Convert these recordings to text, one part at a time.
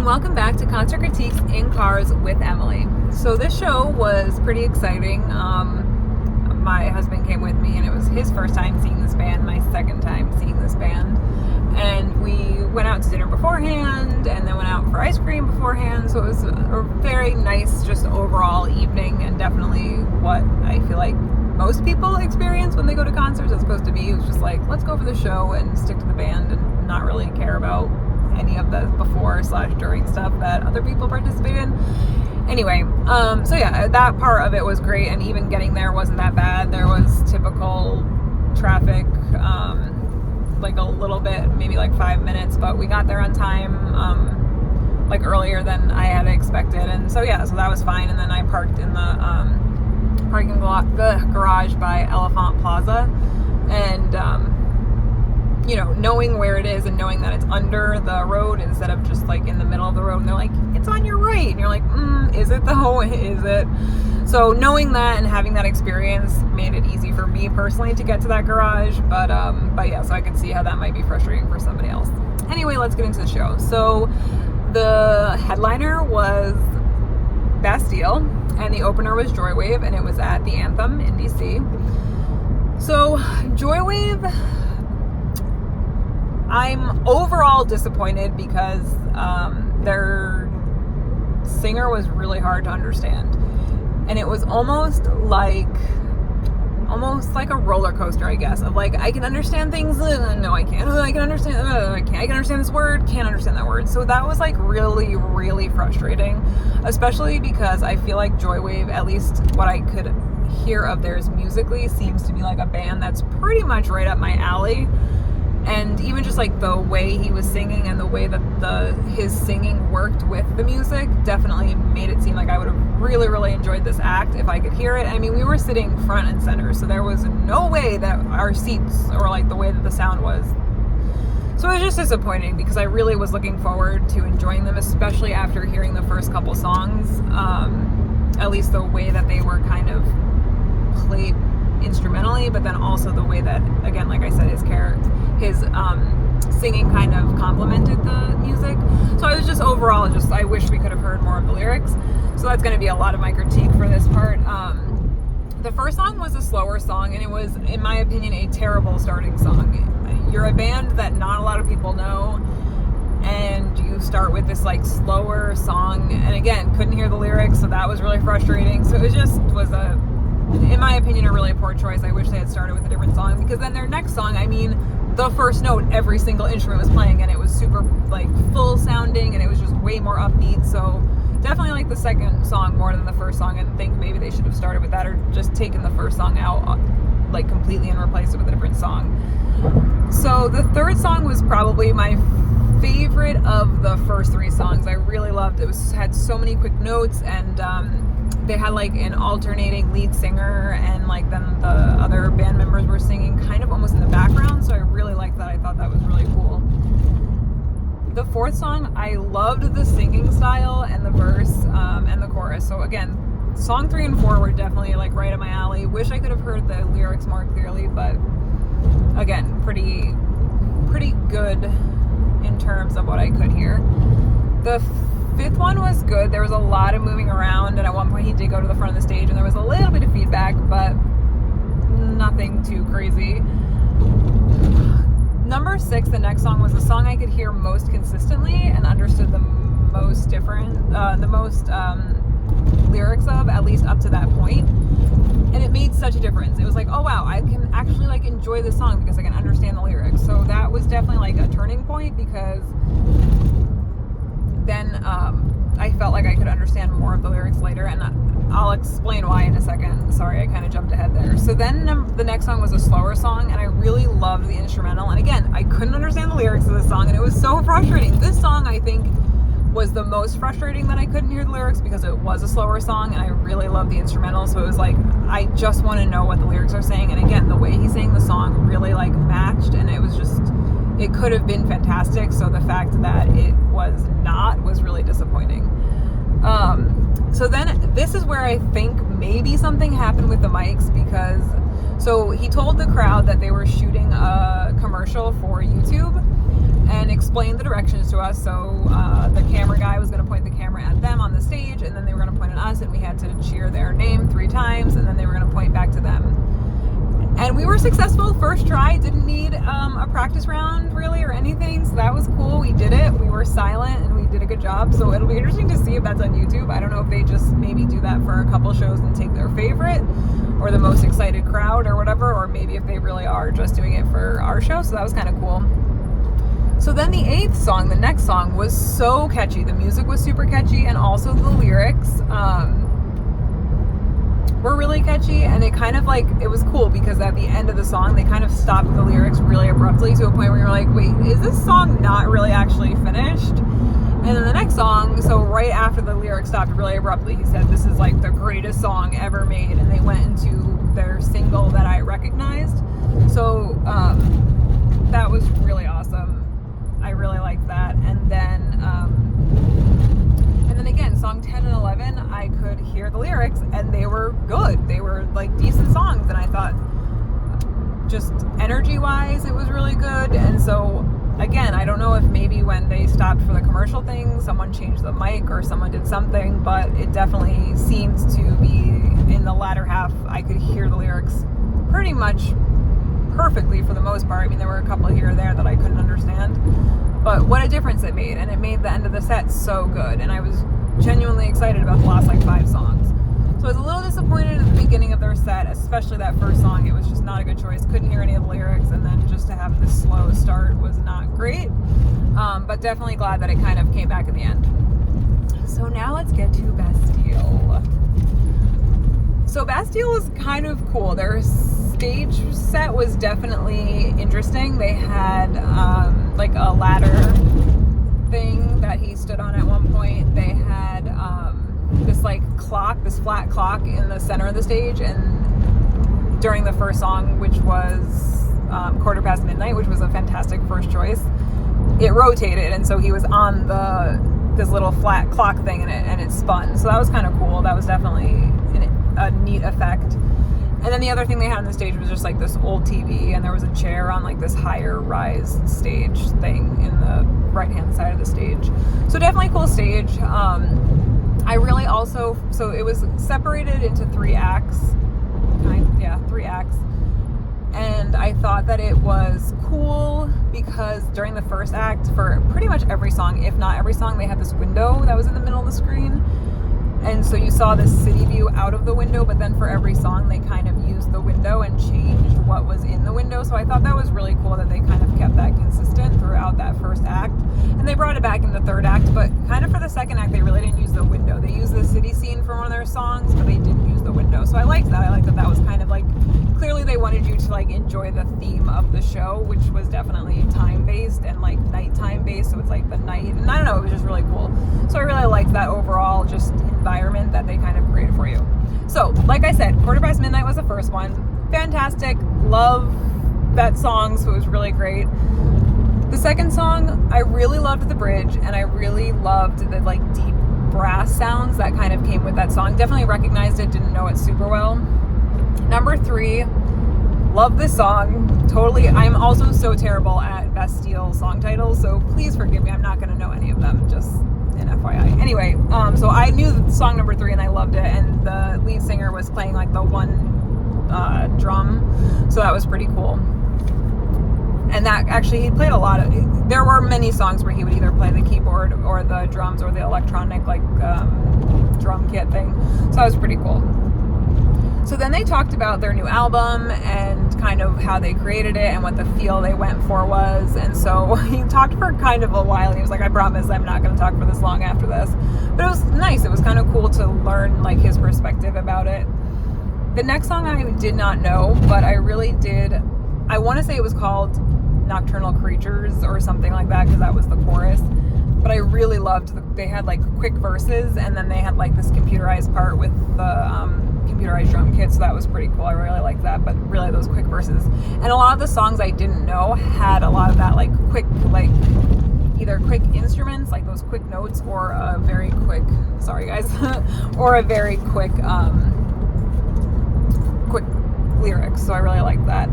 and welcome back to Concert Critiques in Cars with Emily. So this show was pretty exciting. My husband came with me, and it was his first time seeing this band, my second time seeing this band. And we went out to dinner beforehand, and then went out for ice cream beforehand. So it was a very nice, just overall evening, and definitely what I feel like most people experience when they go to concerts as opposed to me. It was just like, let's go for the show and stick to the band and not really care about any of the before/during stuff that other people participate in. Anyway, so yeah, that part of it was great, and even getting there wasn't that bad. There was typical traffic, like a little bit, maybe like 5 minutes, but we got there on time, like earlier than I had expected, and so yeah, so that was fine. And then I parked in the the garage by Elephant Plaza, and you know, knowing where it is and knowing that it's under the road instead of just like in the middle of the road, and they're like, it's on your right, and you're like, is it though? Is it? So knowing that and having that experience made it easy for me personally to get to that garage, but yeah, so I could see how that might be frustrating for somebody else. Anyway, let's get into the show. So the headliner was Bastille, and the opener was Joywave, and it was at the Anthem in DC. So Joywave, I'm overall disappointed because their singer was really hard to understand, and it was almost like a roller coaster, I guess, of like, I can understand things, no I can't, I can understand, I can't, I can understand this word, can't understand that word. So that was like really, really frustrating, especially because I feel like Joywave, at least what I could hear of theirs musically, seems to be like a band that's pretty much right up my alley. And even just like the way he was singing and the way that his singing worked with the music definitely made it seem like I would have really, really enjoyed this act if I could hear it. I mean, we were sitting front and center, so there was no way that our seats or like the way that the sound was. So it was just disappointing because I really was looking forward to enjoying them, especially after hearing the first couple songs. At least the way that they were kind of played instrumentally, but then also the way that, again, like I said, his singing kind of complemented the music. So I was just overall, I wish we could have heard more of the lyrics. So that's going to be a lot of my critique for this part. The first song was a slower song, and it was, in my opinion, a terrible starting song. You're a band that not a lot of people know, and you start with this like slower song, and again, couldn't hear the lyrics, so that was really frustrating. So it was in my opinion, a really poor choice. I wish they had started with a different song, because then their next song, I mean, the first note, every single instrument was playing, and it was super like full sounding, and it was just way more upbeat. So definitely like the second song more than the first song, and think maybe they should have started with that, or just taken the first song out like completely and replaced it with a different song. So the third song was probably my favorite of the first three songs. I really loved it. Had so many quick notes, and they had like an alternating lead singer, and like then the other band members were singing kind of almost in the background, so I really liked that. I thought that was really cool. The fourth song, I loved the singing style and the verse and the chorus. So again, song 3 and 4 were definitely like right up my alley. Wish I could have heard the lyrics more clearly, but again, pretty good in terms of what I could hear. The fifth one was good. There was a lot of moving around, and at one point he did go to the front of the stage, and there was a little bit of feedback, but nothing too crazy. Number 6, the next song, was the song I could hear most consistently and understood the most lyrics of, at least up to that point. And it made such a difference. It was like, oh wow, I can actually like enjoy this song because I can understand the lyrics. So that was definitely like a turning point, because then I felt like I could understand more of the lyrics later, and I'll explain why in a second. Sorry, I kind of jumped ahead there. So then the next song was a slower song, and I really loved the instrumental. And again, I couldn't understand the lyrics of this song, and it was so frustrating. This song, I think, was the most frustrating that I couldn't hear the lyrics, because it was a slower song, and I really loved the instrumental. So it was like, I just want to know what the lyrics are saying. And again, the way he sang the song really like matched, and it was just, it could have been fantastic. So the fact that it was not was really disappointing. So then this is where I think maybe something happened with the mics, because so he told the crowd that they were shooting a commercial for YouTube, and explained the directions to us. So the camera guy was going to point the camera at them on the stage, and then they were going to point at us, and we had to cheer their name 3 times, and then they were going to point back to them. And we were successful first try. Didn't need a practice round really or anything, so that was cool. We did it. We were silent and we did a good job. So it'll be interesting to see if that's on YouTube. I don't know if they just maybe do that for a couple shows and take their favorite or the most excited crowd or whatever, or maybe if they really are just doing it for our show. So that was kind of cool. So then the 8th song, the next song, was so catchy. The music was super catchy, and also the lyrics were really catchy, and it kind of like, it was cool because at the end of the song they kind of stopped the lyrics really abruptly to a point where you're like, wait, is this song not really actually finished? And then the next song, so right after the lyrics stopped really abruptly, he said this is like the greatest song ever made, and they went into their single that I recognized. So that was really awesome. I really liked that. And then again, song 10 and 11, I could hear the lyrics and they were good. They were like decent songs, and I thought just energy wise it was really good. And so again, I don't know if maybe when they stopped for the commercial thing someone changed the mic or someone did something, but it definitely seemed to be in the latter half I could hear the lyrics pretty much perfectly for the most part. I mean, there were a couple here or there that I couldn't understand, but what a difference it made, and it made the end of the set so good, and I was genuinely excited about the last like 5 songs. So I was a little disappointed at the beginning of their set, especially that first song. It was just not a good choice. Couldn't hear any of the lyrics, and then just to have this slow start was not great, but definitely glad that it kind of came back in the end. So now let's get to Bastille. So Bastille was kind of cool. Their stage set was definitely interesting. They had like a ladder thing that he stood on at one point. They had this like clock, this flat clock in the center of the stage, and during the first song, which was midnight, which was a fantastic first choice, it rotated, and so he was on this little flat clock thing and it spun. So that was kind of cool. That was definitely a neat effect. And then the other thing they had on the stage was just like this old TV, and there was a chair on like this higher rise stage thing in the right hand side of the stage. So definitely cool stage. I really also, so it was separated into 3 acts, 3 acts. And I thought that it was cool because during the first act, for pretty much every song, if not every song, they had this window that was in the middle of the screen. And so you saw this city view out of the window, but then for every song they kind of used the window and changed what was in the window. So I thought that was really cool that they kind of kept that consistent throughout that first act. And they brought it back in the third act, but kind of for the second act they really didn't use the window. They used the city scene from one of their songs, but they didn't use the window. So I liked that. I liked that that was kind of like, clearly they wanted you to like enjoy the theme of the show, which was definitely time-based and like nighttime based. So it's like the night, and I don't know, it was just really cool. So I really liked that overall just environment that they kind of created for you. So like I said, midnight was the first one. Fantastic. Love that song, so it was really great. The second song, I really loved the bridge, and I really loved the like deep brass sounds that kind of came with that song. Definitely recognized it, didn't know it super well. Number 3, love this song. Totally. I'm also so terrible at Bastille song titles, so please forgive me. I'm not going to know any of them, just an FYI. Anyway, so I knew song number 3 and I loved it, and the lead singer was playing like the one drum, so that was pretty cool. And that actually, he played a lot of, there were many songs where he would either play the keyboard or the drums or the electronic like drum kit thing, so that was pretty cool. So then they talked about their new album and kind of how they created it and what the feel they went for was. And so he talked for kind of a while. He was like, I promise I'm not going to talk for this long after this. But it was nice. It was kind of cool to learn like his perspective about it. The next song I did not know, but I really did. I want to say it was called Nocturnal Creatures or something like that, because that was the chorus. But I really loved, they had like quick verses, and then they had like this computerized part with the computerized drum kit, so that was pretty cool. I really liked that, but really those quick verses. And a lot of the songs I didn't know had a lot of that like quick, like either quick instruments, like those quick notes, or a very quick, sorry guys, or a very quick lyrics. So I really liked that.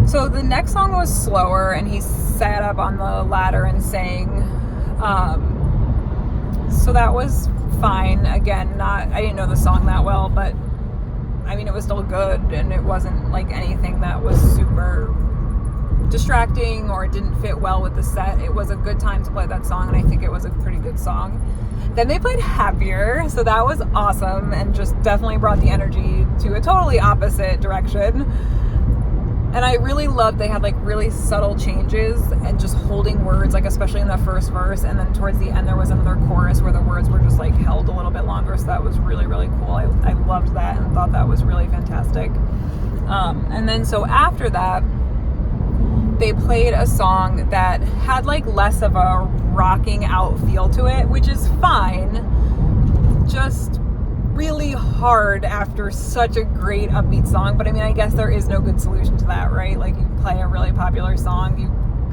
So the next song was slower, and he sat up on the ladder and sang. So that was fine. Again, I didn't know the song that well, but I mean, it was still good, and it wasn't like anything that was super distracting or it didn't fit well with the set. It was a good time to play that song, and I think it was a pretty good song. Then they played Happier, so that was awesome and just definitely brought the energy to a totally opposite direction. And I really loved they had like really subtle changes and just holding words, like especially in the first verse, and then towards the end there was another chorus where the words were just like held a little bit longer, so that was really, really cool. I loved that and thought that was really fantastic. And then so after that, they played a song that had like less of a rocking out feel to it, which is fine. Just really hard after such a great upbeat song. But I mean, I guess there is no good solution to that, right? Like, you play a really popular song, you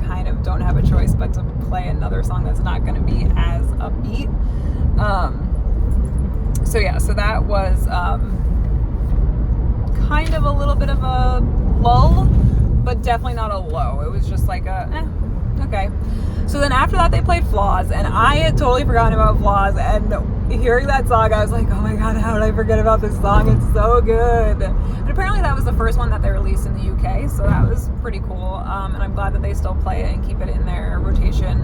kind of don't have a choice but to play another song that's not going to be as upbeat. So that was kind of a little bit of a lull, but definitely not a low. It was just like okay. So then after that they played Flaws, and I had totally forgotten about Flaws, and hearing that song I was like, oh my god, how did I forget about this song? It's so good. And apparently that was the first one that they released in the UK, so that was pretty cool. And I'm glad that they still play it and keep it in their rotation.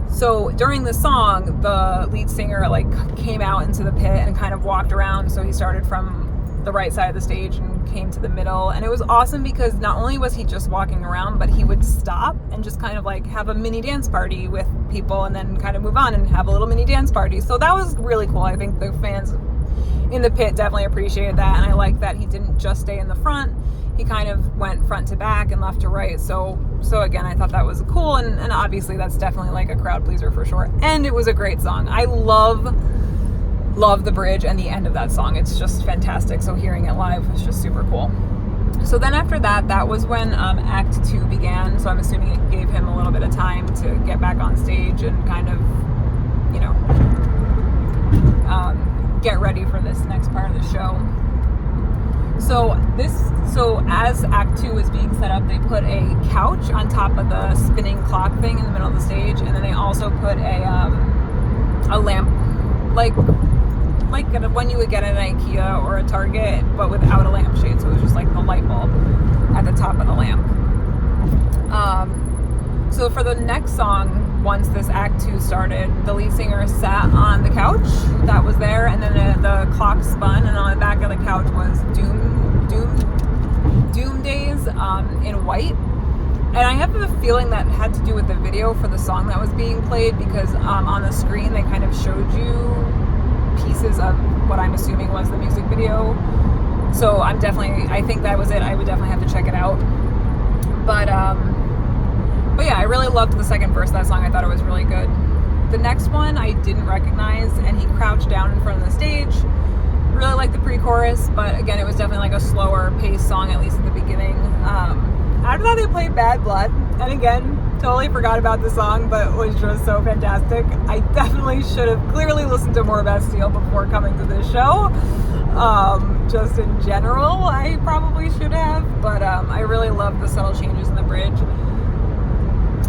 So during the song, the lead singer like came out into the pit and kind of walked around. So he started from the right side of the stage and came to the middle, and it was awesome because not only was he just walking around, but he would stop and just kind of like have a mini dance party with people and then kind of move on and have a little mini dance party. So that was really cool. I think the fans in the pit definitely appreciated that, and I like that he didn't just stay in the front. He kind of went front to back and left to right. So again, I thought that was cool, and obviously that's definitely like a crowd pleaser for sure. And it was a great song. I love the bridge and the end of that song. It's just fantastic. So hearing it live was just super cool. So then after that was when Act 2 began. So I'm assuming it gave him a little bit of time to get back on stage and kind of, you know, get ready for this next part of the show. So as Act 2 was being set up, they put a couch on top of the spinning clock thing in the middle of the stage, and then they also put a lamp, like when you would get at an IKEA or a Target, but without a lampshade. So it was just like the light bulb at the top of the lamp. So for the next song, once this Act 2 started, the lead singer sat on the couch that was there, and then the clock spun, and on the back of the couch was Doom Days in white. And I have a feeling that had to do with the video for the song that was being played, because on the screen they kind of showed you pieces of what I'm assuming was the music video. So I think that was it. I would definitely have to check it out. But yeah, I really loved the second verse of that song. I thought it was really good. The next one I didn't recognize, and he crouched down in front of the stage. Really liked the pre-chorus, but again, it was definitely like a slower paced song, at least at the beginning. After that, they played Bad Blood, and again, totally forgot about the song, but it was just so fantastic. I definitely should have clearly listened to more Bastille before coming to this show. Just in general, I probably should have, but I really loved the subtle changes in the bridge,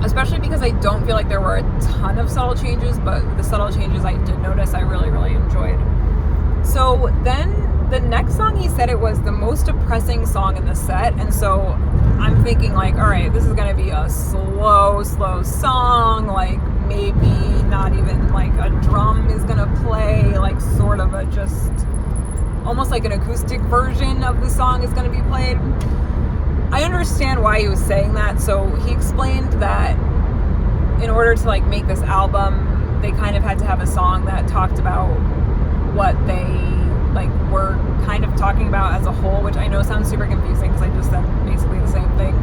especially because I don't feel like there were a ton of subtle changes, but the subtle changes I did notice I really, really enjoyed. So then the next song, he said it was the most depressing song in the set, and so I'm thinking like, all right, this is gonna be a slow song, like maybe not even like a drum is gonna play, like sort of a just almost like an acoustic version of the song is gonna be played. I understand why he was saying that. So he explained that in order to like make this album, they kind of had to have a song that talked about what they like were kind of talking about as a whole, which I know sounds super confusing because I just said basically the same thing.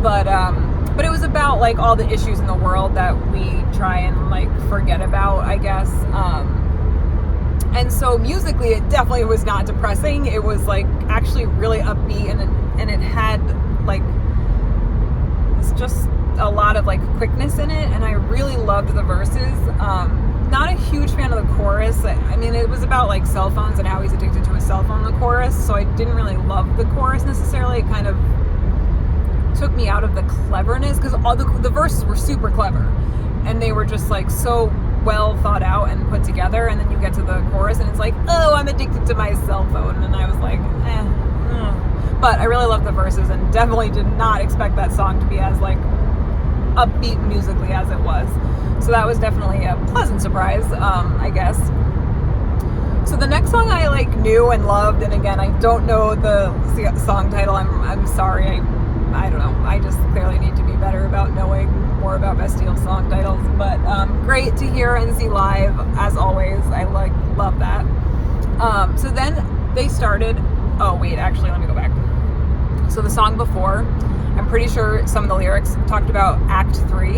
But it was about like all the issues in the world that we try and like forget about, I guess. And so musically, it definitely was not depressing. It was like actually really upbeat, and it had like it's just a lot of like quickness in it, and I really loved the verses. Not a huge fan of the chorus. I mean, it was about like cell phones and how he's addicted to his cell phone, the chorus, so I didn't really love the chorus necessarily. It kind of took me out of the cleverness, because all the verses were super clever, and they were just like so well thought out and put together. And then you get to the chorus and it's like, oh, I'm addicted to my cell phone, and I was like, But I really loved the verses, and definitely did not expect that song to be as like upbeat musically as it was. So that was definitely a pleasant surprise, I guess. So the next song I like knew and loved, and again, I don't know the song title. I'm sorry. I don't know. I just clearly need to be better about knowing more about Bastille song titles. But great to hear and see live, as always. I love that. So then they started. Oh wait, actually, let me go back. So the song before, I'm pretty sure some of the lyrics talked about Act 3.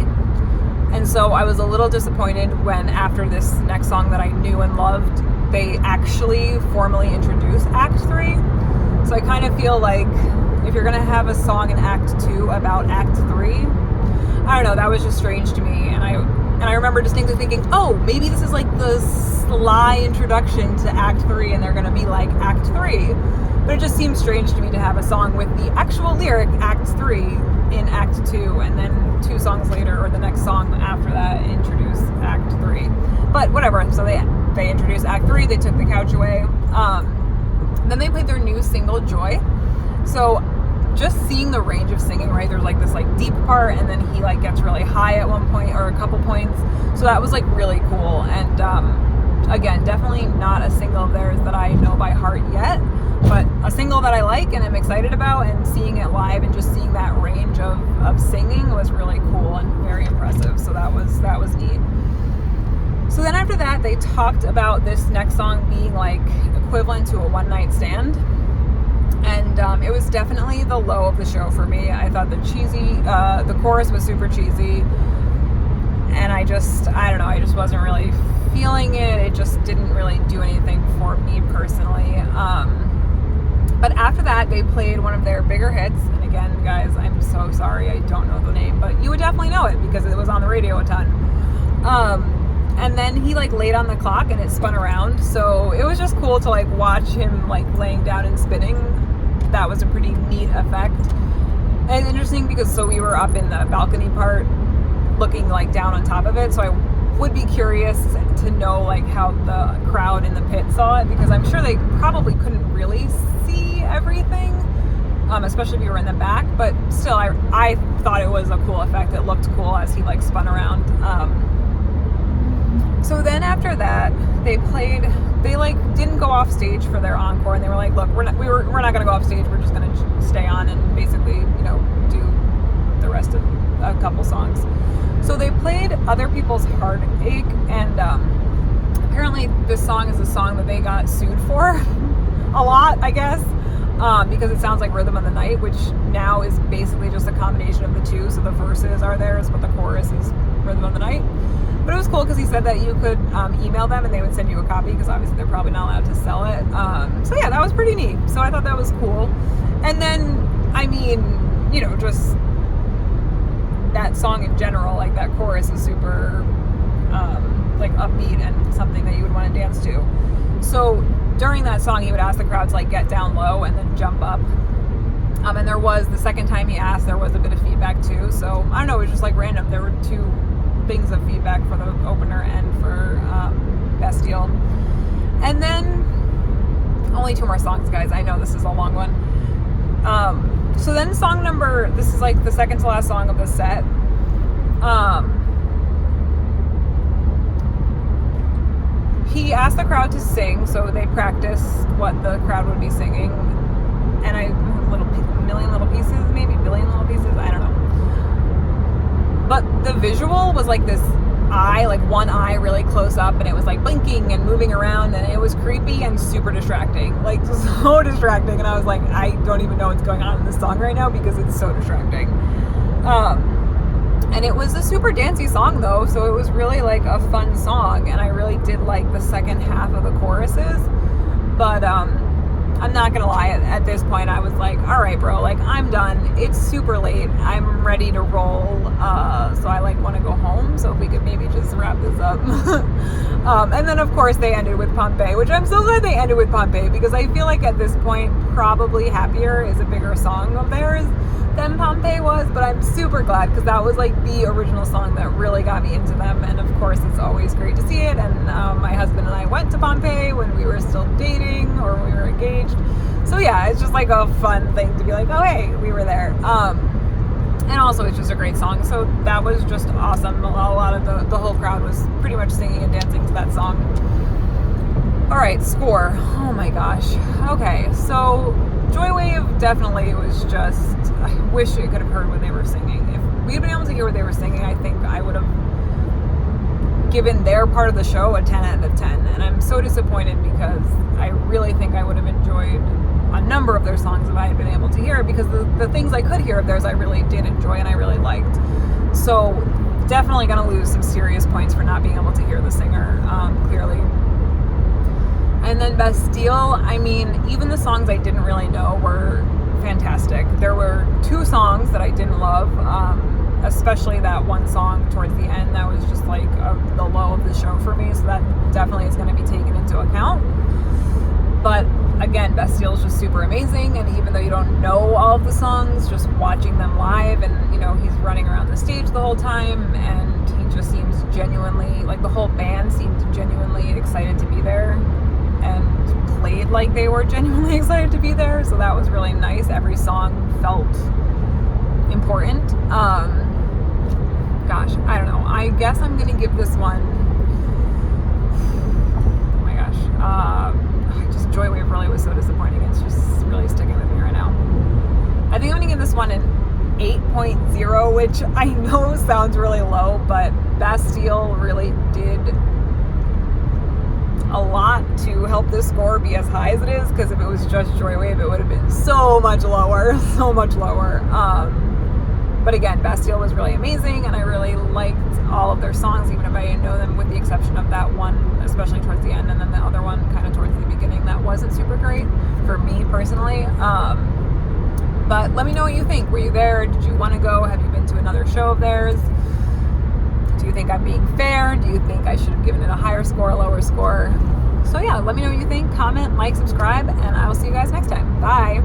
And so I was a little disappointed when, after this next song that I knew and loved, they actually formally introduced Act 3. So I kind of feel like if you're going to have a song in Act 2 about Act 3, I don't know, that was just strange to me. And I remember distinctly thinking, oh, maybe this is like the sly introduction to Act 3 and they're going to be like Act 3. But it just seems strange to me to have a song with the actual lyric Act 3 in Act 2, and then 2 songs later, or the next song after that, introduce Act 3. But whatever, so they introduced Act 3, they took the couch away. Then they played their new single, Joy. So just seeing the range of singing, right? There's like this like deep part, and then he like gets really high at one point, or a couple points. So that was like really cool. And again, definitely not a single of theirs that I know by heart yet, but a single that I like and I'm excited about, and seeing it live and just seeing that range of singing was really cool and very impressive. So that was neat. So then after that, they talked about this next song being like equivalent to a one-night stand. And it was definitely the low of the show for me. I thought the chorus was super cheesy. And I don't know, I just wasn't really feeling it. It just didn't really do anything for me personally. But after that, they played one of their bigger hits. And again, guys, I'm so sorry, I don't know the name, but you would definitely know it because it was on the radio a ton. And then he like laid on the clock and it spun around. So it was just cool to like watch him like laying down and spinning. That was a pretty neat effect. And it's interesting because so we were up in the balcony part looking like down on top of it. So I would be curious to know like how the crowd in the pit saw it, because I'm sure they probably couldn't really see everything, especially if you were in the back. But still, I thought it was a cool effect. It looked cool as he like spun around. So then after that, they like didn't go off stage for their encore, and they were like, look, we're not going to go off stage. We're just going to stay on and basically, do the rest of a couple songs. So they played Other People's Heartache, and apparently this song is a song that they got sued for a lot, I guess, because it sounds like Rhythm of the Night, which now is basically just a combination of the two. So the verses are theirs, but the chorus is Rhythm of the Night. But it was cool because he said that you could email them and they would send you a copy, because obviously they're probably not allowed to sell it. So yeah, that was pretty neat. So I thought that was cool. And then, I mean, just that song in general, like that chorus is super like upbeat and something that you would want to dance to. So during that song, he would ask the crowd to like get down low and then jump up. And there was, the second time he asked, there was a bit of feedback too. So I don't know, it was just like random. There were 2 things of feedback for the opener and for Bastille. And then only 2 more songs, guys. I know this is a long one. So then this is like the second to last song of the set. He asked the crowd to sing, so they practiced what the crowd would be singing. And million little pieces, maybe billion little pieces, I don't know. But the visual was like this eye, like one eye really close up, and it was like blinking and moving around, and it was creepy and super distracting, like so distracting. And I was like, I don't even know what's going on in this song right now because it's so distracting. And it was a super dancey song though, so it was really like a fun song, and I really did like the second half of the choruses. But I'm not gonna lie, at this point I was like, all right, bro, like I'm done. It's super late. I'm ready to roll. So I like want to go home. So if we could maybe just wrap this up. And then of course they ended with Pompeii, which I'm so glad they ended with Pompeii, because I feel like at this point Probably Happier is a bigger song of theirs than Pompeii was, but I'm super glad because that was like the original song that really got me into them. And of course, it's always great to see it. And my husband and I went to Pompeii when we were still dating or when we were engaged. So yeah, it's just like a fun thing to be like, oh hey, we were there. And also it's just a great song. So that was just awesome. A lot of the whole crowd was pretty much singing and dancing to that song. All right, score. Oh my gosh. Okay, so Joywave definitely was just, I wish I could have heard what they were singing. If we had been able to hear what they were singing, I think I would have given their part of the show a 10 out of 10. And I'm so disappointed because I really think I would have enjoyed a number of their songs if I had been able to hear it, because the things I could hear of theirs I really did enjoy and I really liked. So definitely going to lose some serious points for not being able to hear the singer clearly. And then Bastille, I mean, even the songs I didn't really know were fantastic. There were 2 songs that I didn't love, especially that one song towards the end that was just like the low of the show for me. So that definitely is going to be taken into account. But again, Bastille is just super amazing. And even though you don't know all of the songs, just watching them live and, you know, he's running around the stage the whole time and he just seems genuinely, like the whole band seemed genuinely excited to be there and played like they were genuinely excited to be there. So that was really nice. Every song felt important. Gosh, I don't know. I guess I'm going to give this one, oh my gosh, just Joywave really was so disappointing. It's just really sticking with me right now. I think I'm going to give this one an 8.0, which I know sounds really low, but Bastille really did a lot to help this score be as high as it is, because if it was just Joywave, it would have been so much lower, so much lower. But again, Bastille was really amazing, and I really liked all of their songs, even if I didn't know them, with the exception of that one, especially towards the end, and then the other one kind of towards the beginning that wasn't super great for me personally. But let me know what you think. Were you there? Did you want to go? Have you been to another show of theirs? Do you think I'm being fair? Do you think I should have given it a higher score, a lower score? So yeah, let me know what you think. Comment, like, subscribe, and I will see you guys next time. Bye.